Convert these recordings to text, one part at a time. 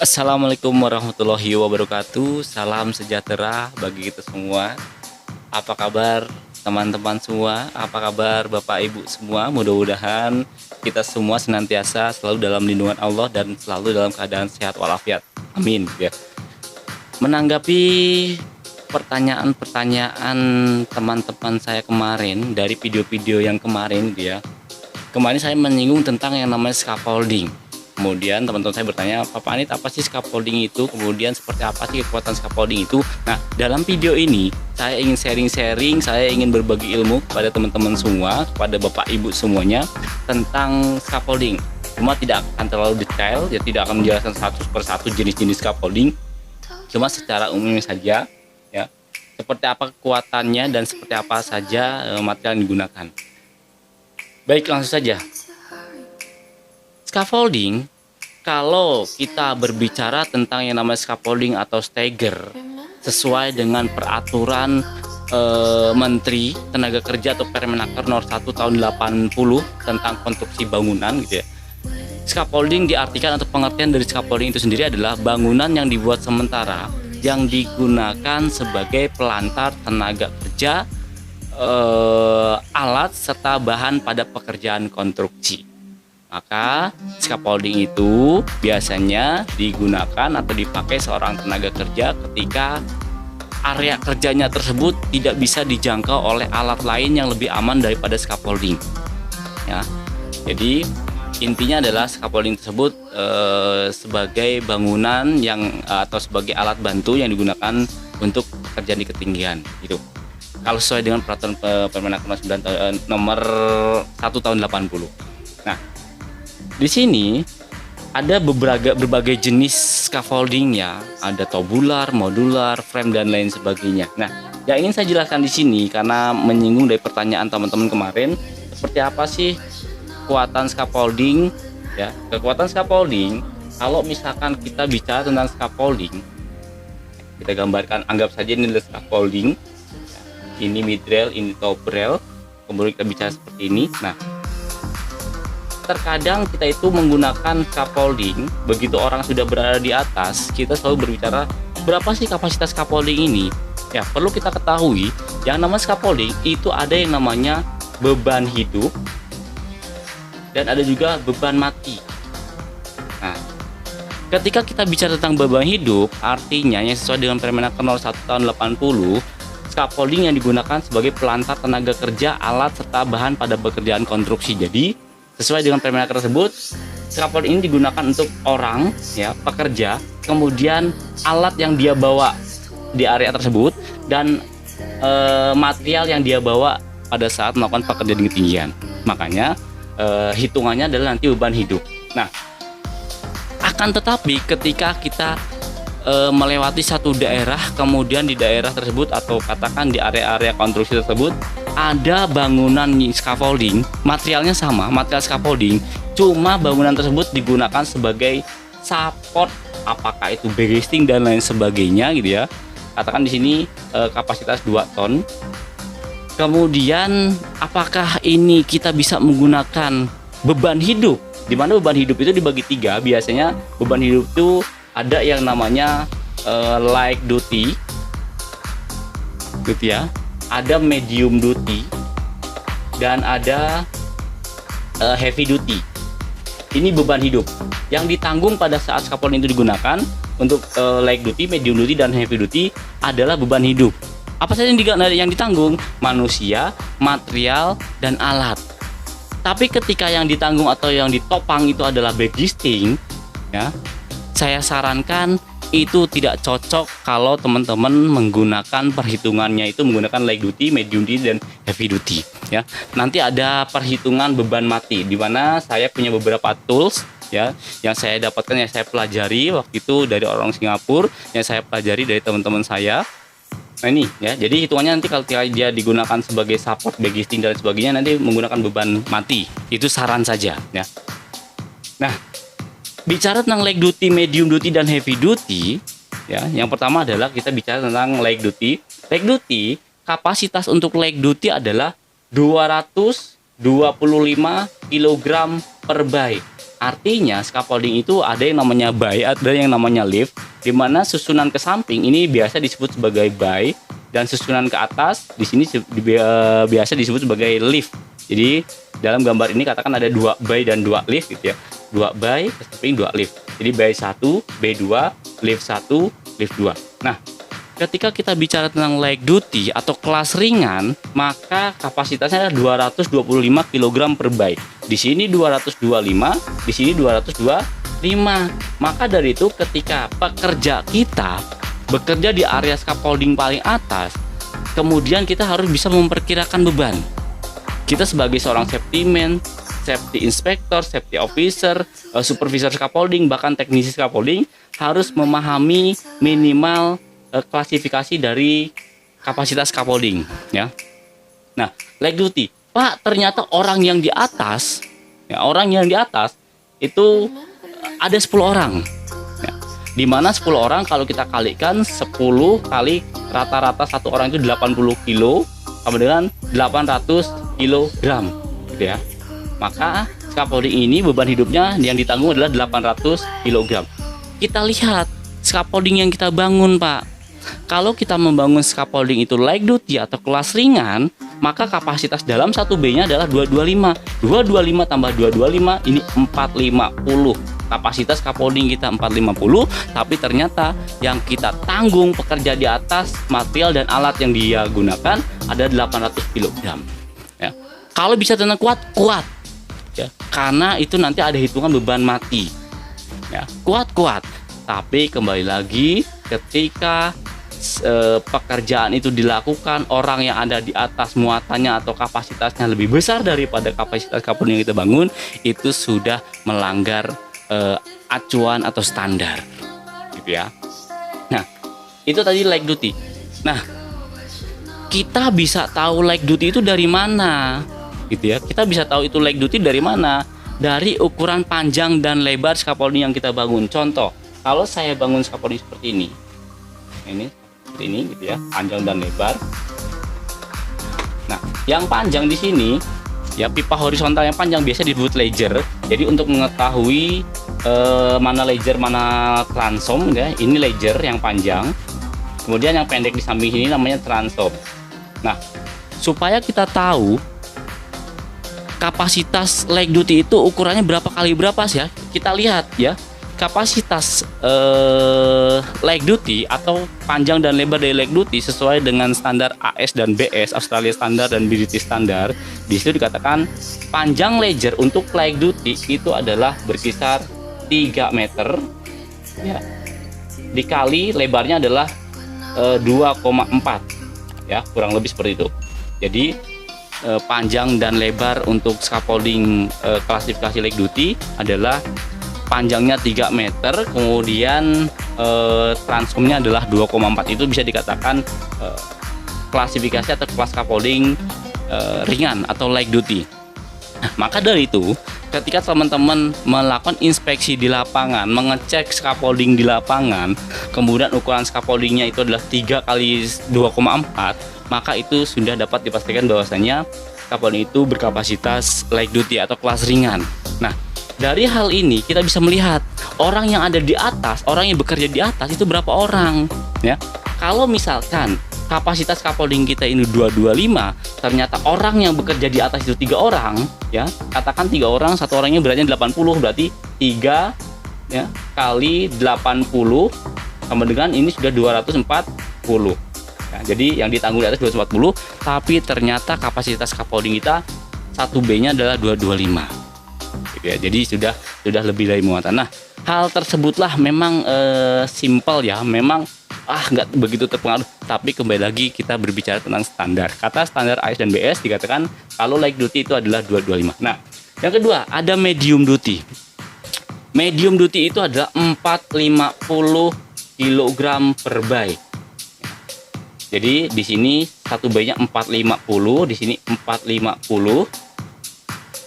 Assalamualaikum warahmatullahi wabarakatuh. Salam sejahtera bagi kita semua. Apa kabar teman-teman semua? Apa kabar Bapak Ibu semua? Mudah-mudahan kita semua senantiasa selalu dalam lindungan Allah dan selalu dalam keadaan sehat walafiat. Amin ya. Menanggapi pertanyaan-pertanyaan teman-teman saya kemarin dari video-video yang kemarin dia. Kemarin saya menyinggung tentang yang namanya scaffolding. Kemudian teman-teman saya bertanya, Pak Anit, apa sih scaffolding itu? Kemudian seperti apa sih kekuatan scaffolding itu? Nah, dalam video ini saya ingin sharing-sharing, saya ingin berbagi ilmu kepada teman-teman semua, kepada Bapak Ibu semuanya tentang scaffolding. Cuma tidak akan terlalu detail, ya tidak akan menjelaskan satu persatu jenis-jenis scaffolding. Cuma secara umum saja, ya. Seperti apa kekuatannya dan seperti apa saja material yang digunakan. Baik, langsung saja. Scaffolding, kalau kita berbicara tentang yang namanya scaffolding atau stagger, sesuai dengan peraturan Menteri Tenaga Kerja atau Permenaker nomor 1 tahun 80 tentang konstruksi bangunan gitu ya. Scaffolding diartikan atau pengertian dari scaffolding itu sendiri adalah bangunan yang dibuat sementara yang digunakan sebagai pelantar tenaga kerja, alat serta bahan pada pekerjaan konstruksi. Maka scaffolding itu biasanya digunakan atau dipakai seorang tenaga kerja ketika area kerjanya tersebut tidak bisa dijangkau oleh alat lain yang lebih aman daripada scaffolding. Ya, jadi intinya adalah scaffolding tersebut sebagai bangunan yang atau sebagai alat bantu yang digunakan untuk pekerjaan di ketinggian. Itu kalau sesuai dengan peraturan Permenaker nomor 1 tahun 80. Nah, di sini ada berbagai jenis scaffolding ya, ada tubular, modular, frame dan lain sebagainya. Nah, yang ingin saya jelaskan di sini karena menyinggung dari pertanyaan teman-teman kemarin, seperti apa sih kekuatan scaffolding? Ya, kekuatan scaffolding, kalau misalkan kita bicara tentang scaffolding, kita gambarkan, anggap saja ini adalah scaffolding. Ini mid rail, ini top rail. Kemudian kita bicara seperti ini. Nah, terkadang kita itu menggunakan scaffolding, begitu orang sudah berada di atas, kita selalu berbicara berapa sih kapasitas scaffolding ini. Ya, perlu kita ketahui yang namanya scaffolding itu ada yang namanya beban hidup dan ada juga beban mati. Nah, ketika kita bicara tentang beban hidup, artinya yang sesuai dengan Permenaker nomor 1 tahun 80, scaffolding yang digunakan sebagai pelantar tenaga kerja, alat serta bahan pada pekerjaan konstruksi. Jadi sesuai dengan Permenaker tersebut, scaffolding ini digunakan untuk orang, ya, pekerja, kemudian alat yang dia bawa di area tersebut dan material yang dia bawa pada saat melakukan pekerjaan di ketinggian. Makanya hitungannya adalah nanti beban hidup. Nah, akan tetapi ketika kita melewati satu daerah, kemudian di daerah tersebut atau katakan di area-area konstruksi tersebut ada bangunan scaffolding, materialnya sama, material scaffolding, cuma bangunan tersebut digunakan sebagai support, apakah itu blasting dan lain sebagainya gitu ya. Katakan di sini kapasitas 2 ton. Kemudian apakah ini kita bisa menggunakan beban hidup? Di mana beban hidup itu dibagi 3. Biasanya beban hidup itu ada yang namanya light duty gitu ya, ada medium duty dan ada heavy duty. Ini beban hidup yang ditanggung pada saat scaffolding itu digunakan. Untuk light duty, medium duty dan heavy duty adalah beban hidup. Apa saja yang ditanggung? Manusia, material dan alat. Tapi ketika yang ditanggung atau yang ditopang itu adalah backlifting, ya, saya sarankan itu tidak cocok kalau teman-teman menggunakan perhitungannya itu menggunakan light duty, medium duty dan heavy duty ya. Nanti ada perhitungan beban mati di mana saya punya beberapa tools ya yang saya dapatkan, yang saya pelajari waktu itu dari orang Singapura, yang saya pelajari dari teman-teman saya. Nah ini ya, jadi hitungannya nanti kalau dia digunakan sebagai support, backlifting dan sebagainya nanti menggunakan beban mati. Itu saran saja ya. Nah, bicara tentang light duty, medium duty dan heavy duty ya, yang pertama adalah kita bicara tentang light duty. Light duty, kapasitas untuk light duty adalah 225 kg per bay Artinya scaffolding itu ada yang namanya bay, ada yang namanya lift, di mana susunan ke samping ini biasa disebut sebagai bay dan susunan ke atas di sini biasa disebut sebagai lift. Jadi dalam gambar ini katakan ada 2 bay dan 2 lift gitu ya. 2 bay ke samping 2 lift. Jadi bay 1, bay 2, lift 1, lift 2. Nah, ketika kita bicara tentang light duty atau kelas ringan, maka kapasitasnya adalah 225 kg per bay. Di sini 225, di sini 225. Maka dari itu ketika pekerja kita bekerja di area scaffolding paling atas, kemudian kita harus bisa memperkirakan beban. Kita sebagai seorang safety man, safety inspector, safety officer, supervisor scaffolding, bahkan teknisi scaffolding harus memahami minimal klasifikasi dari kapasitas scaffolding ya. Nah, light duty, Pak, ternyata orang yang di atas itu ada 10 orang ya. Di mana 10 orang kalau kita kalikan 10 kali rata-rata satu orang itu 80 kilo sama dengan 800 kilogram gitu ya. Maka scaffolding ini beban hidupnya yang ditanggung adalah 800 kilogram. Kita lihat scaffolding yang kita bangun, Pak. Kalau kita membangun scaffolding itu light duty atau kelas ringan, maka kapasitas dalam 1B-nya adalah 225. 225 tambah 225 ini 450. Kapasitas scaffolding kita 450, tapi ternyata yang kita tanggung pekerja di atas, material dan alat yang dia gunakan ada 800 kg. Ya. Kalau bisa tenang kuat. Ya, karena itu nanti ada hitungan beban mati. Ya, kuat. Tapi kembali lagi ketika pekerjaan itu dilakukan, orang yang ada di atas muatannya atau kapasitasnya lebih besar daripada kapasitas scaffolding yang kita bangun, itu sudah melanggar acuan atau standar gitu ya. Nah, itu tadi light duty. Nah, kita bisa tahu light duty itu dari mana gitu ya. Kita bisa tahu itu light duty dari mana? Dari ukuran panjang dan lebar scaffolding yang kita bangun. Contoh, kalau saya bangun scaffolding seperti ini gitu ya, panjang dan lebar. Nah, yang panjang di sini ya, pipa horizontal yang panjang biasa disebut ledger. Jadi untuk mengetahui mana ledger mana transom ya, ini ledger yang panjang. Kemudian yang pendek di samping sini namanya transom. Nah, supaya kita tahu kapasitas light duty itu ukurannya berapa kali berapa sih ya, kita lihat ya. Kapasitas light duty atau panjang dan lebar dari light duty sesuai dengan standar AS dan BS, Australia Standard dan British Standard. Di situ dikatakan panjang ledger untuk light duty itu adalah berkisar 3 meter ya, dikali lebarnya adalah 2,4 ya, kurang lebih seperti itu. Jadi panjang dan lebar untuk scaffolding klasifikasi light duty adalah panjangnya 3 meter, kemudian transomnya adalah 2,4. Itu bisa dikatakan klasifikasi atau kelas scaffolding ringan atau light duty. Nah, maka dari itu ketika teman-teman melakukan inspeksi di lapangan, mengecek scaffolding di lapangan, kemudian ukuran scaffoldingnya itu adalah 3 kali 2,4, maka itu sudah dapat dipastikan bahwasanya scaffolding itu berkapasitas light duty atau kelas ringan. Nah, dari hal ini kita bisa melihat orang yang ada di atas, orang yang bekerja di atas itu berapa orang ya. Kalau misalkan kapasitas scaffolding kita ini 225, ternyata orang yang bekerja di atas itu 3 orang ya, katakan 3 orang, satu orangnya beratnya 80, berarti 3 ya kali 80 sama dengan ini sudah 240 ya. Jadi yang ditanggung di atas 240, tapi ternyata kapasitas scaffolding kita 1B-nya adalah 225 gitu ya. Jadi sudah lebih dari muatan. Nah, hal tersebutlah memang simple ya, memang nggak begitu terpengaruh, tapi kembali lagi kita berbicara tentang standar. Kata standar AS dan BS dikatakan kalau light duty itu adalah 225. Nah, yang kedua ada medium duty. Medium duty itu adalah 450 kg per bay. Jadi di sini satu bay-nya 450, di sini 450.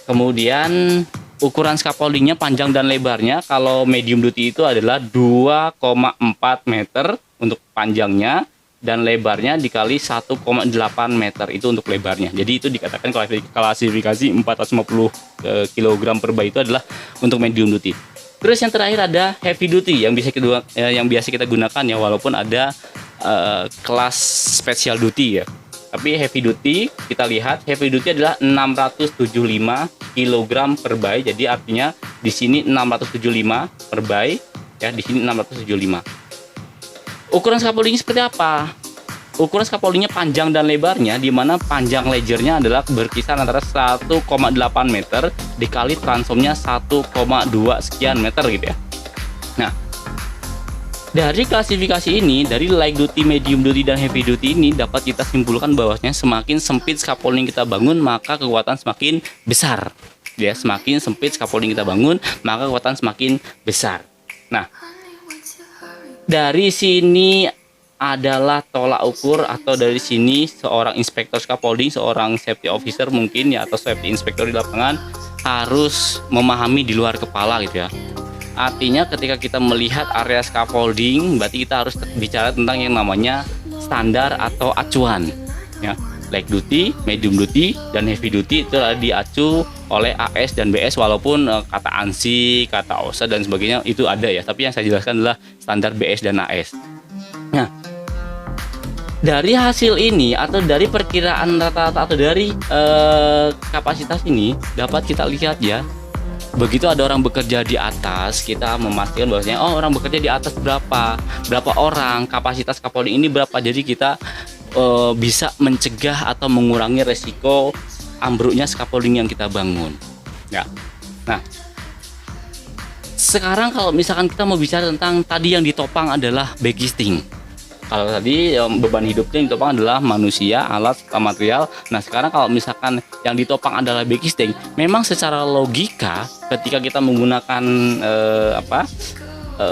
Kemudian ukuran scaffoldingnya panjang dan lebarnya kalau medium duty itu adalah 2,4 meter untuk panjangnya, dan lebarnya dikali 1,8 meter, itu untuk lebarnya. Jadi itu dikatakan klasifikasi 450 kg per bayi itu adalah untuk medium duty. Terus yang terakhir ada heavy duty yang biasa kita gunakan ya, walaupun ada kelas special duty ya. Tapi heavy duty, kita lihat heavy duty adalah 675 kg per bayi. Jadi artinya di sini 675 per bayi ya, di sini 675. Ukuran scaffolding seperti apa? Ukuran scaffoldingnya panjang dan lebarnya, di mana panjang lejernya adalah berkisar antara 1,8 meter dikali transomnya 1,2 sekian meter gitu ya. Nah, dari klasifikasi ini, dari light duty, medium duty, dan heavy duty ini dapat kita simpulkan bahwasanya semakin sempit scaffolding kita bangun, maka kekuatan semakin besar. Ya, semakin sempit scaffolding kita bangun, maka kekuatan semakin besar. Nah, dari sini adalah tolak ukur, atau dari sini seorang inspektor scaffolding, seorang safety officer mungkin ya, atau safety inspector di lapangan harus memahami di luar kepala gitu ya. Artinya ketika kita melihat area scaffolding, berarti kita harus bicara tentang yang namanya standar atau acuan ya. Light duty, medium duty, dan heavy duty itu adalah diacu oleh AS dan BS, walaupun kata ANSI, kata OSHA dan sebagainya itu ada ya, tapi yang saya jelaskan adalah standar BS dan AS. Nah, dari hasil ini atau dari perkiraan rata-rata atau dari kapasitas ini dapat kita lihat ya, begitu ada orang bekerja di atas, kita memastikan bahwasanya orang bekerja di atas berapa orang, kapasitas scaffolding ini berapa, jadi kita bisa mencegah atau mengurangi resiko ambruknya scaffolding yang kita bangun ya. Nah, sekarang kalau misalkan kita mau bicara tentang tadi yang ditopang adalah backisting. Kalau tadi beban hidupnya yang ditopang adalah manusia, alat, material. Nah, sekarang kalau misalkan yang ditopang adalah backisting, memang secara logika ketika kita menggunakan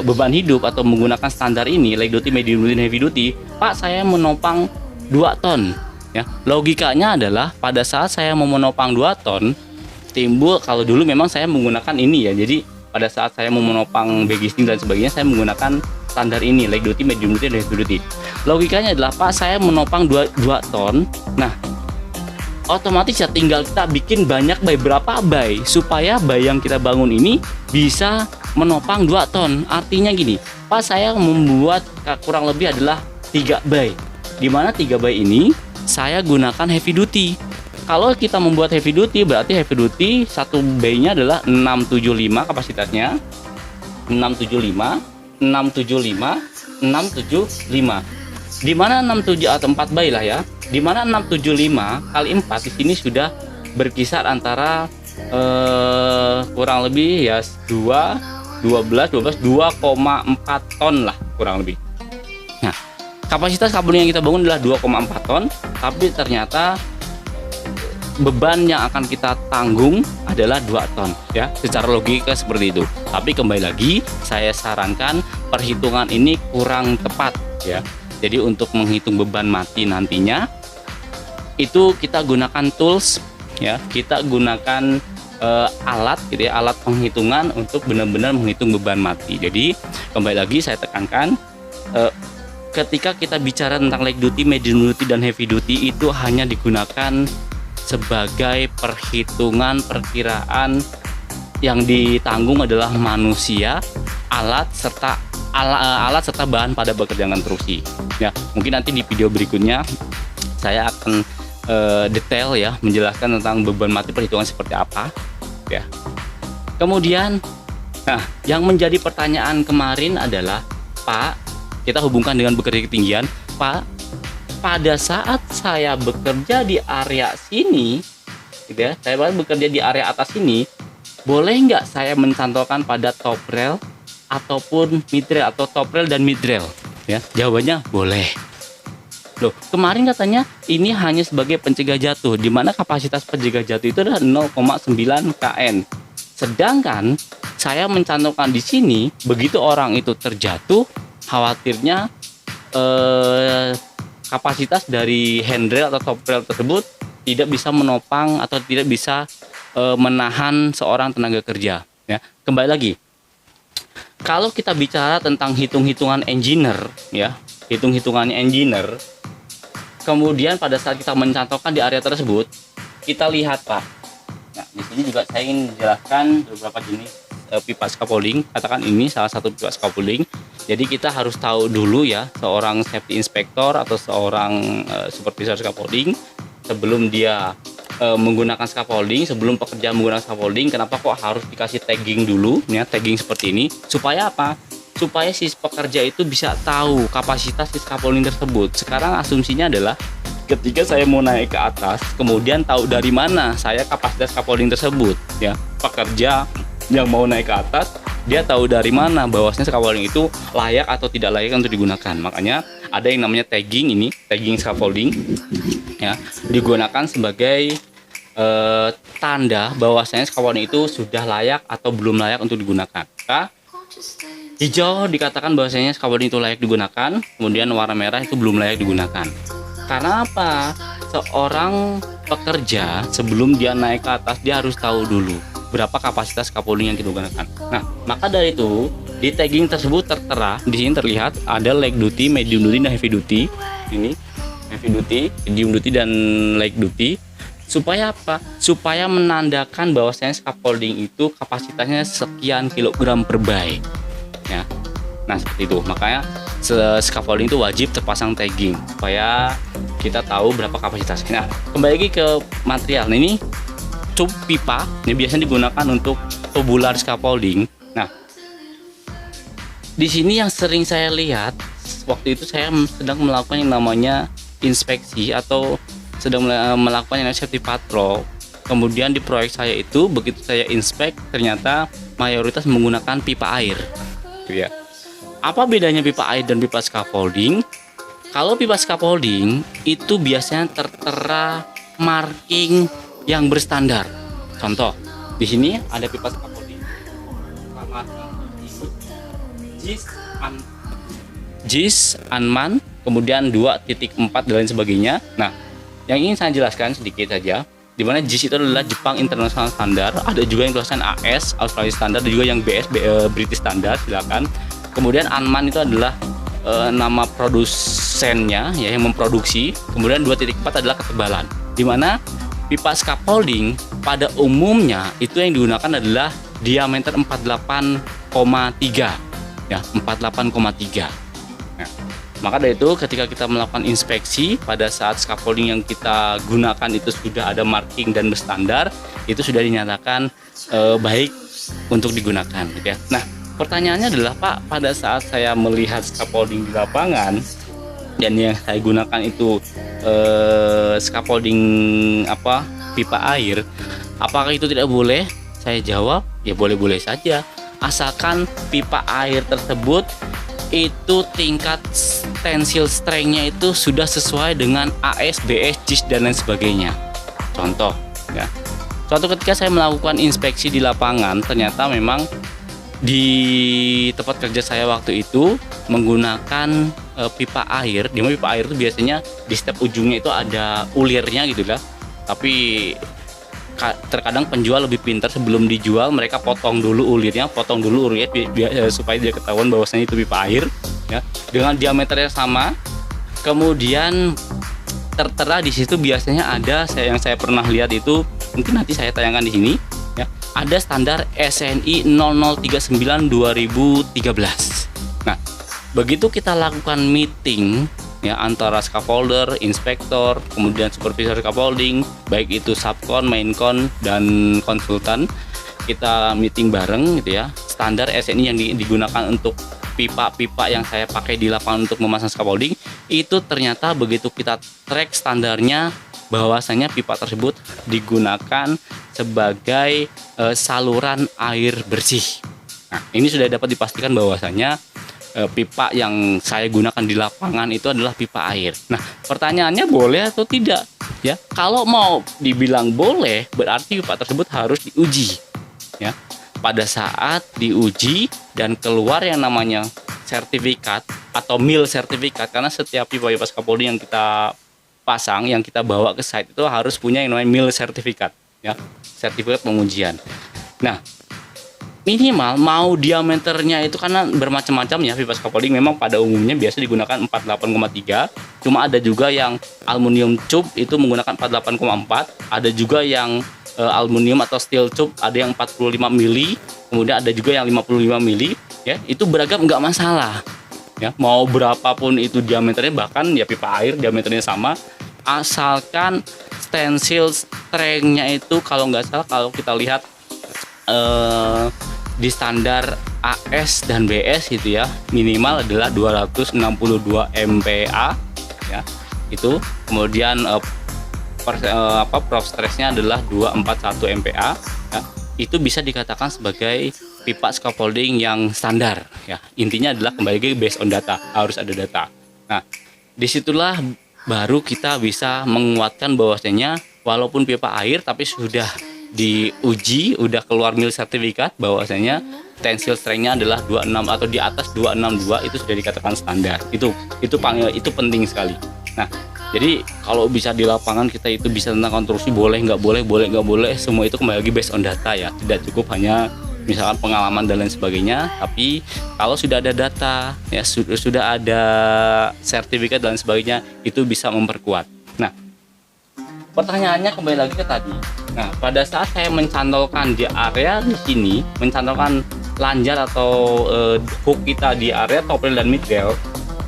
beban hidup atau menggunakan standar ini, light duty, medium duty, heavy duty, Pak, saya menopang 2 ton ya. Logikanya adalah pada saat saya mau menopang 2 ton timbul, kalau dulu memang saya menggunakan ini ya, jadi pada saat saya mau menopang backisting dan sebagainya saya menggunakan standar ini, light duty, medium duty, dan heavy duty. Logikanya adalah, Pak, saya menopang 2 ton. Nah, otomatis ya tinggal kita bikin banyak bay, berapa bay, supaya bay yang kita bangun ini bisa menopang 2 ton. Artinya gini, Pak, saya membuat kurang lebih adalah 3 bay, di mana 3 bay ini saya gunakan heavy duty. Kalau kita membuat heavy duty, berarti heavy duty satu bay-nya adalah 675 kapasitasnya. 675, 675, 675. Di mana 67 atau 4 bay lah ya. Di mana 675 kali 4 di sini sudah berkisar antara kurang lebih ya 2,4 ton lah kurang lebih. Nah, kapasitas scaffolding yang kita bangun adalah 2,4 ton, tapi ternyata beban yang akan kita tanggung adalah 2 ton ya, secara logika seperti itu. Tapi kembali lagi saya sarankan perhitungan ini kurang tepat ya. Jadi untuk menghitung beban mati nantinya itu kita gunakan tools ya, kita gunakan alat gitu ya, alat penghitungan untuk benar-benar menghitung beban mati. Jadi kembali lagi saya tekankan, ketika kita bicara tentang light duty, medium duty, dan heavy duty itu hanya digunakan sebagai perhitungan perkiraan, yang ditanggung adalah manusia, alat serta bahan pada bekerja konstruksi. Ya, mungkin nanti di video berikutnya saya akan detail ya menjelaskan tentang beban mati perhitungan seperti apa. Ya. Kemudian, nah, yang menjadi pertanyaan kemarin adalah, Pak, kita hubungkan dengan bekerja ketinggian, Pak, pada saat saya bekerja di area sini, gitu ya, saya bekerja di area atas ini, boleh nggak saya mencantolkan pada top rail ataupun mid rail, atau top rail dan mid rail? Ya, jawabannya boleh. Loh, kemarin katanya ini hanya sebagai pencegah jatuh, di mana kapasitas pencegah jatuh itu adalah 0,9 kN. Sedangkan saya mencantolkan di sini, begitu orang itu terjatuh, khawatirnya kapasitas dari handrail atau top rail tersebut tidak bisa menopang atau tidak bisa menahan seorang tenaga kerja. Ya, kembali lagi, kalau kita bicara tentang hitung-hitungan engineer, ya, hitung-hitungannya engineer. Kemudian pada saat kita mencantolkan di area tersebut, kita lihat Pak. Nah, di sini juga saya ingin menjelaskan beberapa jenis pipa scaffolding. Katakan ini salah satu pipa scaffolding. Jadi kita harus tahu dulu ya, seorang safety inspector atau seorang supervisor scaffolding sebelum dia menggunakan scaffolding, sebelum pekerja menggunakan scaffolding, kenapa kok harus dikasih tagging dulu ya, tagging seperti ini supaya apa? Supaya si pekerja itu bisa tahu kapasitas si scaffolding tersebut. Sekarang asumsinya adalah ketika saya mau naik ke atas, kemudian tahu dari mana saya kapasitas scaffolding tersebut ya. Pekerja yang mau naik ke atas, dia tahu dari mana bahwasanya scaffolding itu layak atau tidak layak untuk digunakan. Makanya ada yang namanya tagging, ini tagging scaffolding ya, digunakan sebagai tanda bahwasanya scaffolding itu sudah layak atau belum layak untuk digunakan. Nah, hijau dikatakan bahwasanya scaffolding itu layak digunakan, kemudian warna merah itu belum layak digunakan. Karena apa? Seorang pekerja sebelum dia naik ke atas, dia harus tahu dulu berapa kapasitas scaffolding yang kita gunakan. Nah, maka dari itu di tagging tersebut tertera, di sini terlihat ada light duty, medium duty, dan heavy duty. Ini heavy duty, medium duty, dan light duty. Supaya apa? Supaya menandakan bahwasanya scaffolding itu kapasitasnya sekian kilogram per bay. Ya. Nah, seperti itu. Makanya scaffolding itu wajib terpasang tagging supaya kita tahu berapa kapasitasnya. Nah, kembali lagi ke material. Nah, ini tube pipa ini biasanya digunakan untuk tubular scaffolding. Nah, di sini yang sering saya lihat waktu itu saya sedang melakukan yang namanya inspeksi atau sedang melakukan yang namanya safety patrol. Kemudian di proyek saya itu begitu saya inspek ternyata mayoritas menggunakan pipa air. Ya. Apa bedanya pipa air dan pipa scaffolding? Kalau pipa scaffolding itu biasanya tertera marking yang berstandar. Contoh, di sini ada pipa scaffolding. JIS, Anman, kemudian 2.4 dan lain sebagainya. Nah, yang ingin saya jelaskan sedikit saja, di mana JIS itu adalah Jepang International Standard, ada juga yang tulisan AS Australia Standard, ada juga yang BS British Standard, silakan. Kemudian Anman itu adalah nama produsennya ya, yang memproduksi. Kemudian 2.4 adalah ketebalan. Di mana pipa scaffolding pada umumnya itu yang digunakan adalah diameter 48,3 ya, 48,3. Nah, maka dari itu ketika kita melakukan inspeksi pada saat scaffolding yang kita gunakan itu sudah ada marking dan berstandar, itu sudah dinyatakan baik untuk digunakan gitu ya. Nah, pertanyaannya adalah Pak, pada saat saya melihat scaffolding di lapangan dan yang saya gunakan itu scaffolding pipa air, apakah itu tidak boleh? Saya jawab, ya boleh-boleh saja, asalkan pipa air tersebut itu tingkat tensile strength-nya itu sudah sesuai dengan AS, BS, JIS dan lain sebagainya. Contoh ya. Suatu ketika saya melakukan inspeksi di lapangan, ternyata memang di tempat kerja saya waktu itu menggunakan pipa air. Di mana pipa air itu biasanya di setiap ujungnya itu ada ulirnya gitu lah. Tapi terkadang penjual lebih pintar, sebelum dijual mereka potong dulu ulirnya supaya dia ketahuan bahwasanya itu pipa air ya, dengan diameter yang sama. Kemudian tertera di situ biasanya ada yang saya pernah lihat itu, mungkin nanti saya tayangkan di sini ya, ada standar SNI 0039 2013. Nah, begitu kita lakukan meeting ya antara scaffolder, inspektor, kemudian supervisor scaffolding, baik itu subkon, mainkon, dan konsultan, kita meeting bareng gitu ya. Standar SNI yang digunakan untuk pipa-pipa yang saya pakai di lapangan untuk memasang scaffolding itu ternyata begitu kita track standarnya, bahwasanya pipa tersebut digunakan sebagai saluran air bersih. Nah, ini sudah dapat dipastikan bahwasanya pipa yang saya gunakan di lapangan itu adalah pipa air. Nah, pertanyaannya boleh atau tidak? Ya, kalau mau dibilang boleh, berarti pipa tersebut harus diuji. Ya, pada saat diuji dan keluar yang namanya sertifikat atau mil sertifikat, karena setiap pipa scaffolding yang kita pasang, yang kita bawa ke site itu harus punya yang namanya mil sertifikat. Ya, sertifikat pengujian. Nah, minimal mau diameternya itu, karena bermacam-macam ya pipa scaffolding. Memang pada umumnya biasa digunakan 48,3, cuma ada juga yang aluminium tube itu menggunakan 48,4, ada juga yang aluminium atau steel tube ada yang 45 mili, kemudian ada juga yang 55 mili ya. Itu beragam, nggak masalah ya, mau berapapun itu diameternya, bahkan ya pipa air diameternya sama, asalkan stensil strength-nya itu kalau nggak salah, kalau kita lihat di standar AS dan BS gitu ya, minimal adalah 262 MPa ya itu. Kemudian prof stress-nya adalah 241 MPa ya. Itu bisa dikatakan sebagai pipa scaffolding yang standar ya. Intinya adalah kembali lagi based on data, harus ada data. Nah, disitulah baru kita bisa menguatkan bahwasanya walaupun pipa air tapi sudah diuji, udah keluar mil sertifikat bahwasanya tensile strength-nya adalah 26 atau di atas 262, itu sudah dikatakan standar. Itu penting sekali. Nah, jadi kalau bisa di lapangan kita itu bisa tentang konstruksi boleh nggak boleh, semua itu kembali lagi based on data ya. Tidak cukup hanya misalkan pengalaman dan lain sebagainya, tapi kalau sudah ada data ya, sudah ada sertifikat dan sebagainya, itu bisa memperkuat. Nah, pertanyaannya kembali lagi ke tadi. Nah, pada saat saya mencantolkan di area di sini, mencantolkan lanjar atau hook kita di area top rail dan mid rail,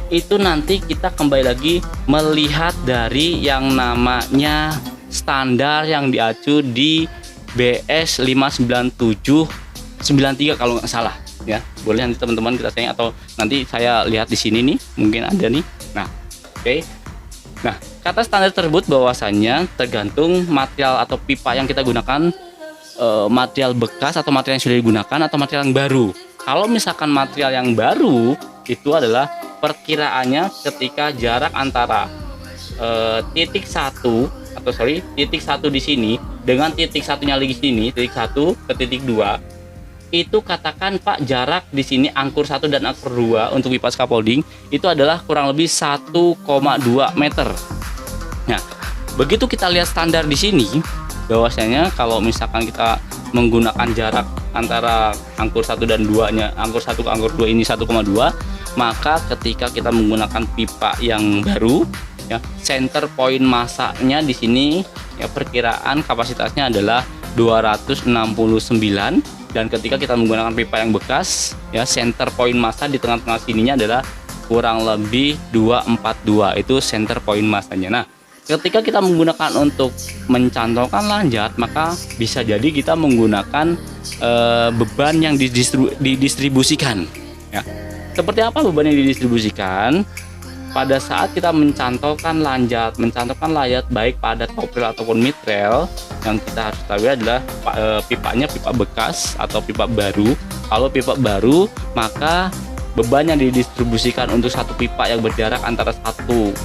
itu nanti kita kembali lagi melihat dari yang namanya standar yang diacu di BS 59793 kalau nggak salah ya. Boleh nanti teman-teman kita tanya, atau nanti saya lihat di sini nih, mungkin ada nih. Nah, oke. Nah, kata standar tersebut bahwasannya tergantung material atau pipa yang kita gunakan, material bekas atau material yang sudah digunakan atau material yang baru. Kalau misalkan material yang baru itu adalah perkiraannya ketika jarak antara titik satu di sini dengan titik satunya lagi sini, titik 1 ke titik 2, itu katakan Pak, jarak di sini angkur 1 dan angkur 2 untuk pipa scaffolding itu adalah kurang lebih 1,2 meter. Nah, begitu kita lihat standar di sini bahwasanya kalau misalkan kita menggunakan jarak antara angkur 1 dan 2-nya, angkur 1 ke angkur 2 ini 1,2, maka ketika kita menggunakan pipa yang baru ya, center point masanya di sini ya, perkiraan kapasitasnya adalah 269, dan ketika kita menggunakan pipa yang bekas ya, center point massa di tengah-tengah sininya adalah kurang lebih 242, itu center point massanya. Nah, ketika kita menggunakan untuk mencantolkan lanjat, maka bisa jadi kita menggunakan beban yang didistribusikan ya. Seperti apa beban yang didistribusikan? Pada saat kita mencantolkan lanjat baik pada top rail ataupun mid rail, yang kita harus tahu adalah pipanya pipa bekas atau pipa baru. Kalau pipa baru, maka beban yang didistribusikan untuk satu pipa yang berjarak antara 1,2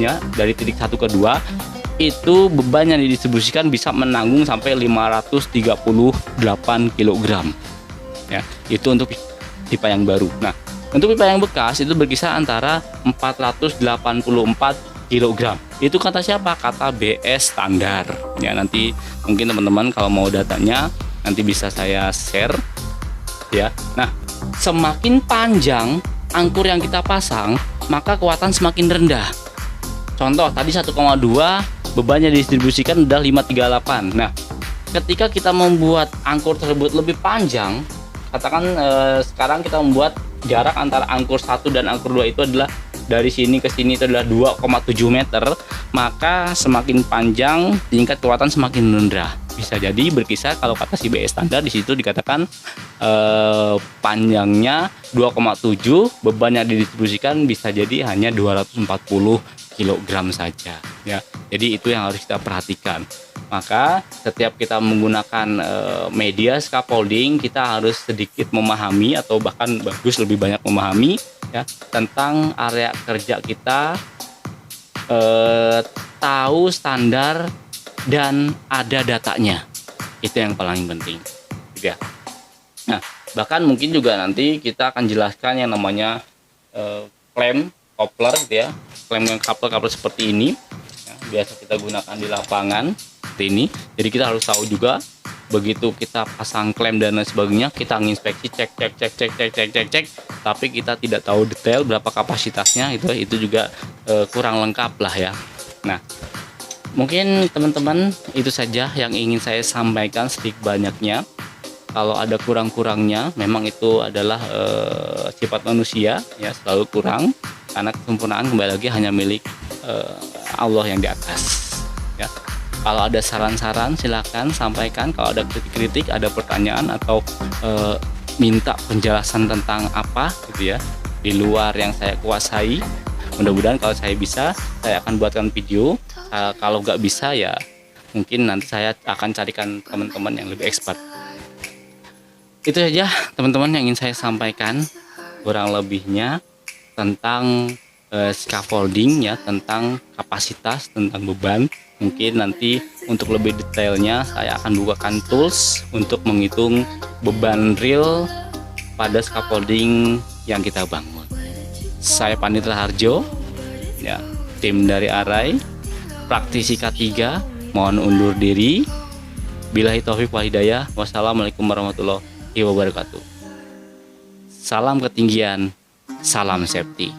ya, dari titik 1 ke 2, itu beban yang didistribusikan bisa menanggung sampai 538 kg ya. Itu untuk pipa yang baru. Nah, untuk pipa yang bekas itu berkisar antara 484 kg. Itu kata siapa? Kata BS standar. Ya, nanti mungkin teman-teman kalau mau datanya nanti bisa saya share ya. Nah, semakin panjang angkur yang kita pasang, maka kekuatan semakin rendah. Contoh tadi 1,2, bebannya didistribusikan udah 538. Nah, ketika kita membuat angkur tersebut lebih panjang, katakan sekarang kita membuat jarak antara angkur 1 dan angkur 2 itu adalah dari sini ke sini itu adalah 2,7 meter, maka semakin panjang tingkat kekuatan semakin rendah. Bisa jadi berkisar, kalau kata si BS standar di situ dikatakan panjangnya 2,7, beban yang didistribusikan bisa jadi hanya 240 kg saja ya. Jadi itu yang harus kita perhatikan. Maka setiap kita menggunakan media scaffolding, kita harus sedikit memahami atau bahkan bagus lebih banyak memahami ya tentang area kerja kita, tahu standar dan ada datanya. Itu yang paling penting ya. Nah, bahkan mungkin juga nanti kita akan jelaskan yang namanya klem coupler gitu ya. Klem yang coupler seperti ini ya, biasa kita gunakan di lapangan seperti ini. Jadi kita harus tahu juga begitu kita pasang klem dan lain sebagainya, kita nginspeksi, cek, tapi kita tidak tahu detail berapa kapasitasnya, itu juga kurang lengkap lah ya. Nah, mungkin teman-teman itu saja yang ingin saya sampaikan sedikit banyaknya. Kalau ada kurang-kurangnya, memang itu adalah sifat manusia ya, selalu kurang, karena kesempurnaan kembali lagi hanya milik Allah yang di atas ya. Kalau ada saran-saran silakan sampaikan. Kalau ada kritik-kritik, ada pertanyaan atau minta penjelasan tentang apa gitu ya di luar yang saya kuasai, mudah-mudahan kalau saya bisa, saya akan buatkan video. Kalau nggak bisa ya mungkin nanti saya akan carikan teman-teman yang lebih expert. Itu saja teman-teman yang ingin saya sampaikan kurang lebihnya tentang scaffolding ya, tentang kapasitas, tentang beban. Mungkin nanti untuk lebih detailnya saya akan bukakan tools untuk menghitung beban real pada scaffolding yang kita bangun. Saya Panitra Harjo ya, tim dari Arai, praktisi K3, mohon undur diri. Billahi taufiq wal hidayah. Wassalamualaikum warahmatullahi wabarakatuh. Salam ketinggian, salam safety.